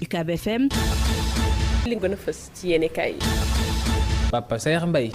UCAB FM. li gën a fës ci yéene kaay yi. Papa Saer Mbaye.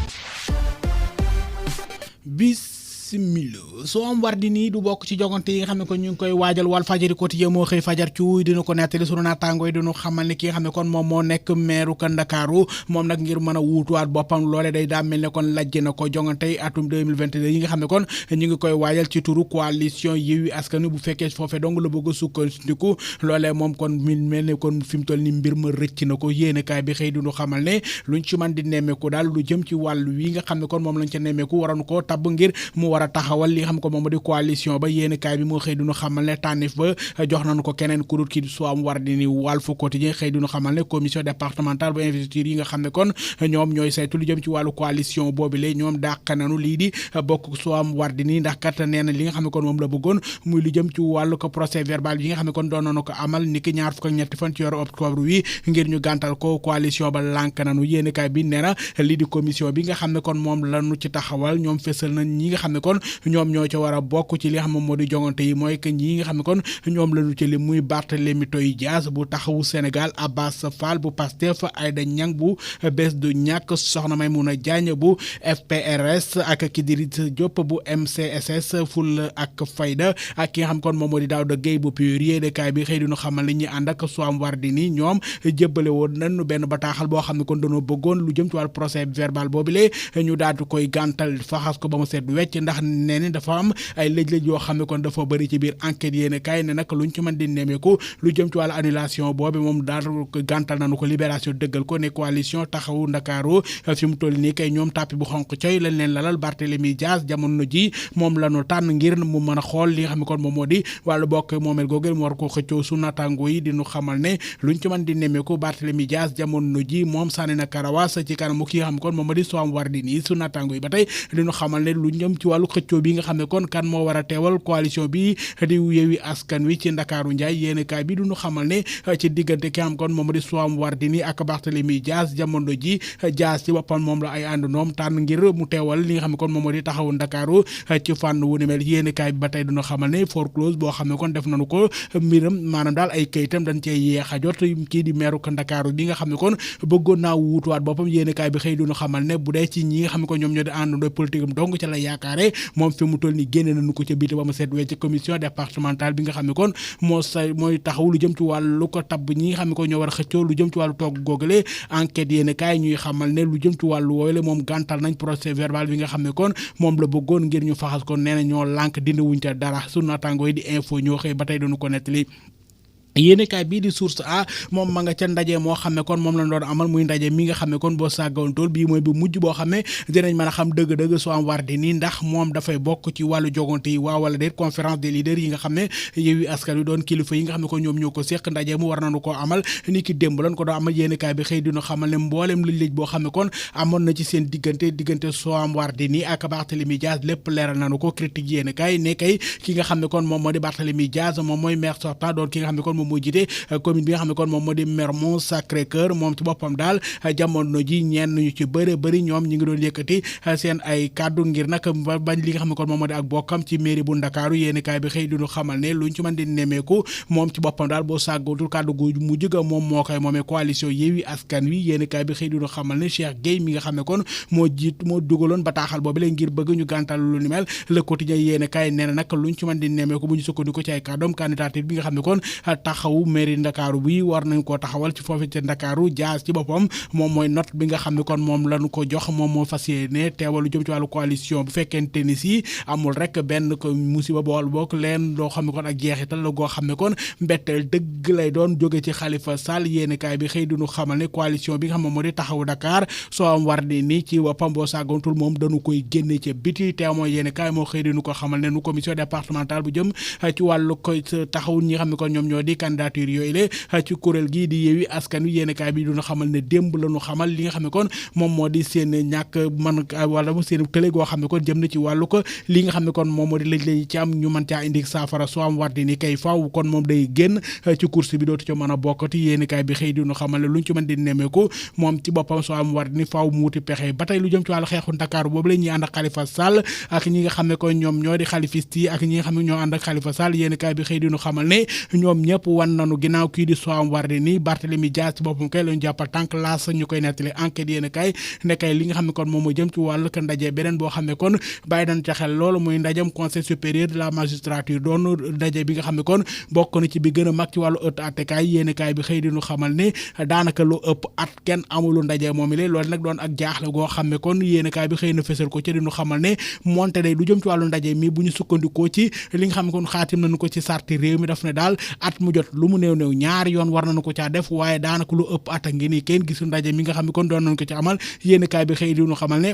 soo am war di nii du bokk ci jogante yi nga xam ne kon ñu ngi koy waajal Walf Fadjri quotidien moo xëy fajar ci dina ko nettali sunu naataangoo yi dinu xamal ne ki nga xam ne kon moom moo nekk meeru ka Ndakaaru moom nag ngir mën a wuutuwaat boppam loole day daa mel ne kon lajj na ko jongante yi atum 2022 yi nga xam ne kon ñu ngi koy waajal ci turu coalition Yewwi Askan Wi bu fekkee foofee dong la bëgg a sukkandiku loolee moom kon mi mel ne kon fi mu toll ni mbir ma rëcc na ko yéenekaay bi xëy dinu xamal ne luñ ci mën di nemmeeku daal lu jëm ci wàllu wi nga xam ne kon moom lañ ca nemmeeku waroon ko tabb ngir mu war a taxawal li nga xam ko moom di coalition ba yéen kaay bi moo xëy duñu xamal ne tànnif ba jox nañu ko keneen ku dul kii Soham Wardini Walf Quotidien xëy duñu xamal ne commission départementale bu investiture yi nga xam ne kon ñoom ñooy saytu lu jëm ci wàllu coalition boobu la ñoom dàq nañu lii di bokk Soham Wardini ndax kat nee na li nga xam ne kon moom la bëggoon muy lu jëm ci wàllu ko procès verbal yi nga xam ne kon doon nañu ko amal niki ñaar fukk ak ñetti fan ci weeru octobre wi ngir ñu gàntal ko coalition ba lànk nañu yéen kaay bi nee na lii di commission bi nga xam ne kon moom lañu ci taxawal ñoom fësal nañ ñi nga xam ne kon ñoom ñoo ca war a bokk ci li nga xam ne moo di jongante yi mooy que ñi nga xam ne kon ñoom lañu ci li muy Barthélémy Toye Dias bu taxawu Sénégal Abbas Fall bu Pastef Aïda Niang bu Bës du Ñakk Soxna Maïmouna Diagne bu FPRS ak Kidrissa Diop bu MCSS Fulla ak Fayda ak ki nga xam kon moom moo di Daouda Gueye bu PUR yéenekaay bi xëy dinu xamal ne ñi ànd ak Soham Wardini ñoom jébbale woon nañu benn bataaxal boo xam ne kon dañoo bëggoon lu jëm ci wàllu procès verbal boobu lee ñu daal di koy gàntal faxas ko ba mu seet wecc ndax nee ni dafa am ay lëj-lëj yoo xam ne kon dafa bëri ci biir enquête yéen kaay ne nag luñ ci mën di nemeeku lu jëm ci wàllu annulation boobu moom daal ko gàntal nañu ko libération dëggal ko ne coalition taxawu Ndakaaru fi mu toll nii kay ñoom tàppi bu xonq coy lañ leen lalal Barthélémy Dias jamono ji moom la ñu tànn ngir mu mën a xool li nga xam ne kon moom moo di wàllu bokk moomeel googeel mu war ko xëccoo su naataango yi di ñu xamal ne luñ ci mën di nemeeku Barthélémy Dias jamono ji moom sànni na karawaas ci kanamu ki nga xam ne kon moom moo di Soham Wardini su naataango yi ba tey di ñu xamal ne lu jëm ci wàllu xëccoo bi nga xam ne kon kan moo war a teewal coalition bi di Yewwi Askan Wi ci Ndakaaru Njaay yéenekaay bi duñu xamal ne ci diggante ki am kon moom di Soham Wardini ak Barthélémy Dias jamono ji Dias ci boppam moom la ay àndandoom tànn ngir mu teewal li nga xam ne kon moom di taxawu Ndakaaru ci fànn wu ni mel yéenekaay bi ba tey duñu xamal ne forclose boo xam ne kon def nañu ko mbiram maanaam daal ay kayitam dañ cee yeex a jot kii di meeru Ndakaaru bi nga xam ne kon bëggoon naa wuutuwaat boppam yéenekaay bi xëy duñu xamal ne bu dee ci ñi nga xam ne kon ñoom ñoo di àndandoo politique am dong ca la yaakaare moom fi mu toll ni génne nañu ko ca biti ba mu seet wee ci commission départementale bi nga xam ne kon mooy taxaw lu jëm ci wàllu ko tabb ñi nga xam ne kon ñoo war a xëccoo lu jëm ci wàllu toog googale enquête yéen kaay ñuy xamal ne lu jëm ci wàllu woowule moom gàntal nañ procès verbal bi nga xam ne kon moom la bëggoon ngir ñu faxas ko nee na ñoo lànk dindi wuñ ca dara sunu naataangoo yi di info ñoo xëy ba tey doonu ko nettali yéenekaay bii di source a moom ma nga ca ndaje moo xam ne kon moom lañ doon amal muy ndaje mi nga xam ne kon boo sàggawantool bii mooy bu mujj boo xam ne dinañ mën a xam dëgg-dëgg Soham Wardini ndax moom dafay bokk ci wàllu jogante yi waaw wala déet conférence des leaders yi nga xam ne Yewwi Askan Wi doon kilifa yi nga xam ne kon ñoom ñoo ko séq ndaje mu war nañu koo amal ni ki démb lañ ko doon amal yéenekaay bi xëy dina xamal ne mboolem lëj-lëj boo xam ne kon amoon na ci seen diggante Soham Wardini ak Barthélémy Dias lépp leeral nañu ko critique yéenekaay ne kay ki nga xam ne kon moom moo di Barthélémy Dias moom mooy maire sortant doon ki nga xam ne kon moom moo jiite commune bi nga xam ne kon moom moo di Mermoz Sacré-Cœur moom ci boppam daal jamono ji ñenn ñu ci bëri ñoom ñi ngi doon yëkkati seen ay kàddu ngir nag bañ li nga xam ne kon moom moo di ak bokkam ci mairie bu Ndakaaru yéenekaay bi xëy duñu xamal ne luñ ci mën di nemeeku moom ci boppam daal boo sàggatul kàddu gu mujj ga moom moo koy moomee coalition Yewwi Askan Wi yéenekaay bi xëy duñu xamal ne Cheikh Gueye mi nga xam ne kon moo dugaloon bataaxal boobu la ngir bëgg ñu gàntal lu ni mel Le Quotidien yéenekaay nee na nag luñ ci mën di nemeeku bu ñu sukkandiku ci ay kàddoom candidature bi nga xam ne kon taxawu mairie Ndakaaru bi war nañ koo taxawal ci foofu ci Ndakaaru Dias ci boppam moom mooy note bi nga xam ne kon moom lañu ko jox moom moo fas yéene teewal lu jëm ci wàllu coalition bu fekkente ni si amul rek benn ko musiba bool bokk leen loo xam ne kon ak jeexital la goo xam ne kon mbetteel dëgg lay doon jóge ci Khalifa Sall yéenekaay bi xëy duñu xamal ne coalition bi nga xam ne moo di taxawu Dakar Soham Wardini ci boppam boo sàggantul moom dañu koy génne ca biti teew mooy yéenekaay moo xëy duñu ko xamal ne nu commission départementale bu jëm ci wàllu koy taxawu ñi nga xam ne kon ñoom ñoo di candidature yooyu la ci kuréel gii di Yewwi Askan Wi yéenekaay bi duñu xamal ne démb lañu xamal li nga xam ne kon moom moo di seen ñàkk man wala seen tële goo xam ne kon jëm na ci wàllu ko li nga xam ne kon moom moo di lëj-lëj ci am ñu mën caa indi saafara Soham Wardini kay faaw kon moom day génn ci course bi dootu ca mën a bokkati yéenekaay bi xëy duñu xamal ne luñ ci mën di nemmeeku moom ci boppam Soham Wardini faaw mu wuti pexe ba tey lu jëm ci wàllu xeexu Ndakaaru boobu la ñuy ànd ak Khalifa Sall ak ñi nga xam ne kon ñoom ñoo di xalifiste yi ak ñi nga xam ne ñoo ànd ak Khalifa Sall yéenekaay bi xëy duñu xamal ne ñoom ñëpp wan nañu ginnaaw kii di Soham Wardini Barthélémy Dias ci boppam kay lañu jàppal tànk laas ñu koy nettali enquête yéen kay ne kay li nga xam ne kon moom moo jëm ci wàllu ndaje beneen boo xam ne kon bàyyi nañ ca xel loolu muy ndajam conseil supérieur de la magistrature doon ndaje bi nga xam ne kon bokk na ci bi gën a mag ci wàllu ëtt attekaay yéen kay bi xëy di ñu xamal ne daanaka lu ëpp at kenn amulu ndaje moom ile loolu nag doon ak jaaxle goo xam ne kon yéen kay bi xëy na fësal ko ci di ñu xamal ne moonte day lu jëm ci wàllu ndaje mi bu ñu sukkandikoo ci li nga xam ne kon xaatim nañu ko ci sarti réew mi daf ne daal at mu jot lu mu néew ñaari yoon war nañu ko caa def waaye daanaka lu ëpp at a ngi nii kenn gisul ndaje mi nga xam ne kon doon nañu ko ci amal yéen kaay bi xëy di ñu xamal ne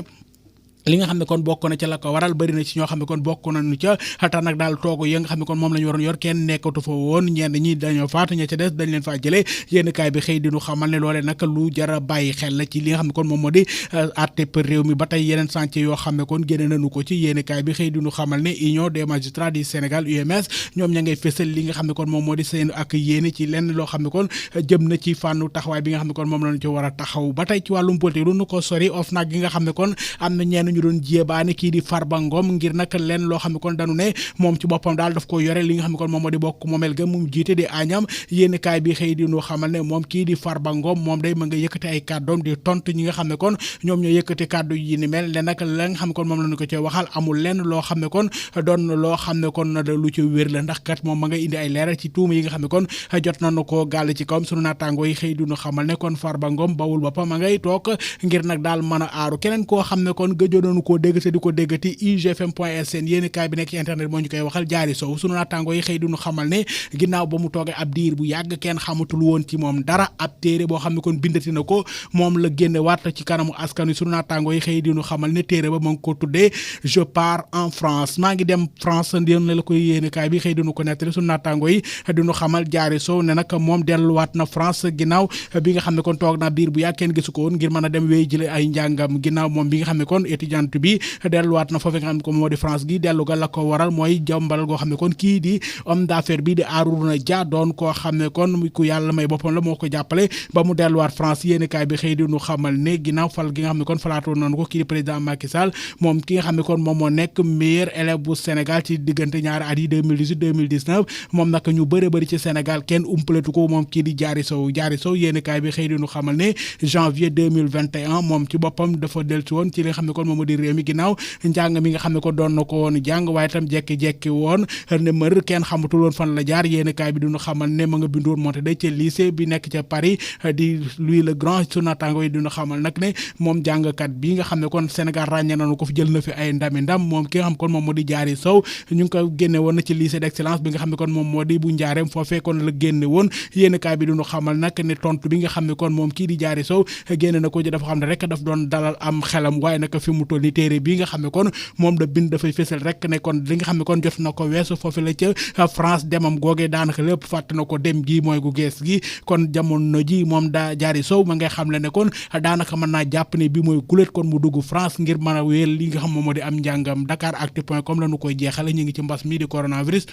li nga xam ne kon bokk na ca la ko waral bëri na ci ñoo xam ne kon bokk nañu ca xataa nag daal toogu yi nga xam ne kon moom la ñu waroon yor kenn nekkatu fa woon ñenn ñi dañoo faatu ña ca des dañ leen faa jëlee yénn kaay bi xëy di ñu xamal ne loolee nag lu jara bàyyi xel la ci li nga xam ne kon moom moo di àtte për réew mi ba tey yeneen chantier yoo xam ne kon génne nañu ko ci yénn kaay bi xëy di ñu xamal ne Union des magistrats du Sénégal UMS ñoom ña ngay fësal li nga xam ne kon moom moo di seen ak yéene ci lenn loo xam ne kon jëm na ci fànnu taxawaay bi nga xam ne kon moom lañu ci war a taxaw ba tey ci wàllum politique lu nu ko sori OFNAC gi nga xam ne kon am na ñenn ñu doon jéebaane kii di Farba Ngom ngir nag leen loo xam ne kon dañu ne moom ci boppam daal daf ko yore li nga xam ne kon moom moo di bokk moomeel ga mu jiite di Agnam yénn kaay bi xëy di ñu xamal ne moom kii di Farba Ngom moom day ma nga yëkkati ay kàddoom di tontu ñi nga xam ne kon ñoom ñoo yëkkati kàddu yi ni mel ne nag la nga xam ne kon moom lañu ko ci waxal amul lenn loo xam ne kon doon loo xam ne kon lu ci wér la ndax kat moom ma nga indi ay leeral ci tuuma yi nga xam ne kon jot nañu koo gàll ci kawam sunu naataangoo yi xëy di ñu xamal ne kon Farba Ngom bawul boppam ma ngay toog ngir nag daal mën a aaru keneen koo xam ne kon gëjoon nañu koo dégg te di ko déggati igfm.sn yéeni kaay bi nekk ci internet moo ñu koy waxal Jaari Sow sunu naataangoo yi xëy duñu xamal ne ginnaaw ba mu toogee ab diir bu yàgg kenn xamatul woon ci moom dara ab téere boo xam ne kon bindati na ko moom la génne waat ci kanamu askan wi sunu naataangoo yi xëy diñu xamal ne téere ba ma ngi ko tuddee je pars en France maa ngi dem France ndéen la koy yéeni kaay bi xëy diñu ko nettali sunu naataangoo yi diñu xamal Jaari Sow ne nag moom delluwaat na France ginnaaw bi nga xam ne kon toog na diir bu yàgg kenn gisu ko woon ngir mën a dem wéy jële ay njàngam ginnaaw moom bi nga xam ne kon étudiante bi delluwaat na foofu nga xam ne kon moo di France gi dellu ga la ko waral mooy jàmbal goo xam ne kon kii di homme d'affaires bi di Arouna Dia doon koo xam ne kon ku yàlla may boppam la moo ko jàppale ba mu delluwaat France yéeni kaay bi xëy di ñu xamal ne ginnaaw fal gi nga xam ne kon falaatoon nañu ko kii di président Macky Sall moom ki nga xam ne kon moom moo nekk meilleur élève bu Sénégal ci diggante ñaari at yi 2018 2019 moom nag ñu bëri ci Sénégal kenn umpaletu ko moom kii di Jaari Sow yéeni kaay bi xëy di ñu xamal ne janvier 2021 moom ci boppam dafa dellusi woon ci li nga xam ne kon moom moo di réew mi ginnaaw njàng mi nga xam ne ko doon na ko woon jàng waaye itam jekki-jekki woon ne mër kenn xamatul woon fan la jaar yéeni kaay bi duñu xamal ne ma nga bindoon monte day ca lycée bi nekk ca Paris di Louis le Grand su naataango yi duñu xamal nag ne moom jàngkat bi nga xam ne kon Sénégal ràññee nañu ko fi jël na fi ay ndam moom ki nga xam kon moom moo di Jaari Sow ñu ngi ko génne woon na ci lycée d'excellence bi nga xam ne kon moom moo di bu Njaareem foofee kon la génne woon yéeni kaay bi duñu xamal nag ne tontu bi nga xam ne kon moom kii di Jaari Sow génne na ko dafa xam ne rek daf doon dalal am xelam waaye nag fi mu toll ni téere bi nga xam ne kon moom da bind dafay fésal rek ne kon li nga xam ne kon jot na ko weesu foofu la ca France demam googee daanaka lépp fàtte na ko dem gi mooy gu gees gi kon jamono ji moom daa Jaari Sow ma ngay xam le ne kon daanaka mën naa jàpp ne bi mooy gulet kon mu dugg France ngir mën a wéyal li nga xam moom moo di am njàngam Dakaractu.com la ñu koy jeexale ñu ngi ci mbas mi di coronavirus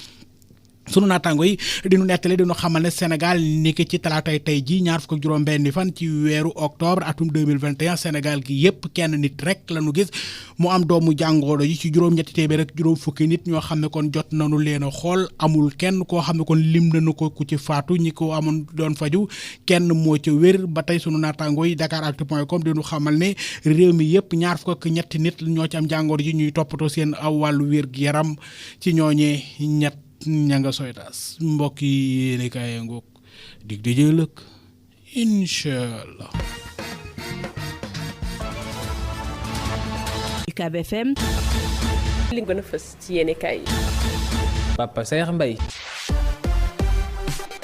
sunu naataango yi dinu nettali dinu xamal ne Sénégal niki ci talaatay tey ji ñaar fukk ak juróom-benni fan ci weeru octobre atum 2021 Sénégal gi yépp kenn nit rek lañu gis mu am doomu jàngoro yi ci juróom-ñetti téeméer rek juróom fukki nit ñoo xam ne kon jot nañu leen a xool amul kenn koo xam ne kon lim nañu ko ku ci faatu ñi ko amoon doon faju kenn moo ca wér ba tey sunu naataango yi Dakaractu.com dinu xamal ne réew mi yépp ñaar fukk ak ñetti nit ñoo ci am jàngoro yi ñuy toppatoo seen aw wàllu wér gi yaram ci ñooñee ñett ña nga soytaas mbokk yi yéene kaay ngoog dig di jëlëk inshallah UCAB FM li gën a fës ci yéene kaay Papa Saer Mbaye